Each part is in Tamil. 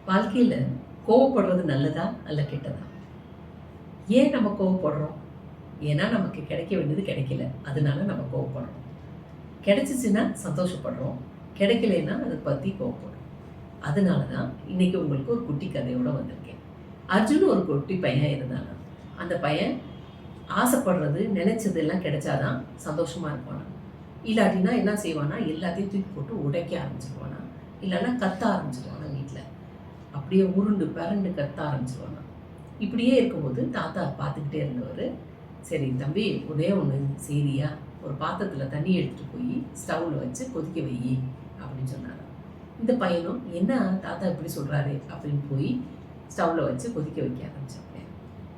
வாழ்க்கையில கோவப்படுறது நல்லதா அல்ல கெட்டதா? ஏன் நம்ம கோவப்படுறோம்? ஏன்னா நமக்கு கிடைக்க வேண்டியது கிடைக்கல. அதனால நம்ம கோவப்படுறோம். கிடைச்சிச்சுன்னா சந்தோஷப்படுறோம். கிடைக்கலைன்னா அத பத்தி கோவப்படுறோம். அதனால தான் இன்னைக்கு உங்களுக்கு ஒரு குட்டி கதையோட வந்திருக்கேன். அர்ஜுன் ஒரு குட்டி பையன் இருந்தானாம். அந்த பையன் ஆசைப்படுறது, நினைச்சது எல்லாம் கிடைச்சா தான் சந்தோஷமா இருப்பானாம். இல்லாட்டினா என்ன செய்வானா, எல்லாத்தையும் தூக்கி போட்டு உடைக்க ஆரம்பிச்சுருவானாம். இல்லன்னா கத்த ஆரம்பிச்சுருவானாம் வீட்ல. அப்படியே உருண்டு பெரண்டு கத்த ஆரம்பிச்சுருவானாம். இப்படியே இருக்கும்போது தாத்தா பார்த்துக்கிட்டே இருந்தவர், சரி தம்பி ஒண்ணே ஒண்ணு செய்றியா? ஒரு பாத்திரத்துல தண்ணி எடுத்துட்டு போய் ஸ்டவ்ல வச்சு கொதிக்க வையி அப்படின்னு சொன்னாராம். இந்த பையனும் என்ன தாத்தா இப்படி சொல்றாரு அப்படின்னு போய் ஸ்டவ்ல வச்சு கொதிக்க வைக்க ஆரம்பிச்சாங்க.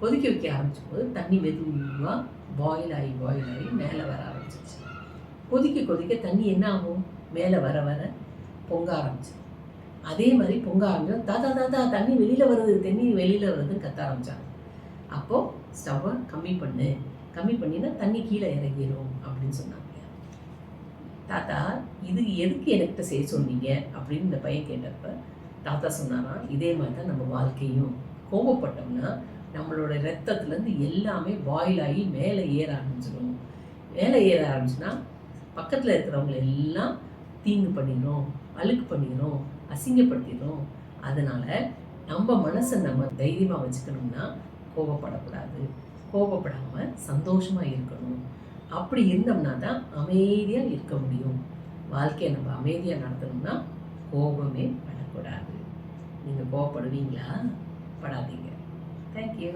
கொதிக்க வைக்க ஆரம்பிச்சபோது தண்ணி மெதுவா பாயில் ஆகி மேலே வர ஆரம்பிச்சிருச்சு. கொதிக்க கொதிக்க தண்ணி என்ன ஆகும்? மேலே வர வர பொங்க ஆரம்பிச்சு. அதே மாதிரி பொங்க ஆரம்பிச்சோம். தாத்தா தாத்தா தண்ணி வெளியில வருது, தண்ணி வெளியில வருதுன்னு கத்த ஆரம்பிச்சாங்க. அப்போ ஸ்டவ்வை கம்மி பண்ணு, கம்மி பண்ணினா தண்ணி கீழே இறங்கிடும் அப்படின்னு சொன்னாங்க. தாத்தா இது எதுக்கு என்கிட்ட செய்ய சொன்னீங்க அப்படின்னு இந்த பையன் கேட்டப்ப தாத்தா சொன்னாராம், இதே மாதிரி தான் நம்ம வாழ்க்கையும். கோபப்பட்டோம்னா நம்மளோட ரத்தத்துலேருந்து எல்லாமே பாயில் ஆகி மேலே ஏற ஆரம்பிச்சிடும். மேலே ஏற ஆரம்பிச்சுன்னா பக்கத்தில் இருக்கிறவங்க எல்லாம் தீங்கு பண்ணிடும், அழுக்கு பண்ணிடும், அசிங்கப்படுத்திடும். அதனால் நம்ம மனசை நம்ம தைரியமாக வச்சுக்கணும்னா கோபப்படக்கூடாது. கோபப்படாமல் சந்தோஷமாக இருக்கணும். அப்படி இருந்தோம்னா தான் அமைதியாக இருக்க முடியும். வாழ்க்கையை நம்ம அமைதியாக நடத்தணும்னா கோபமே படக்கூடாது. நீங்கள் கோபப்படுவீங்களா? படாதீங்க. தேங்க்யூ.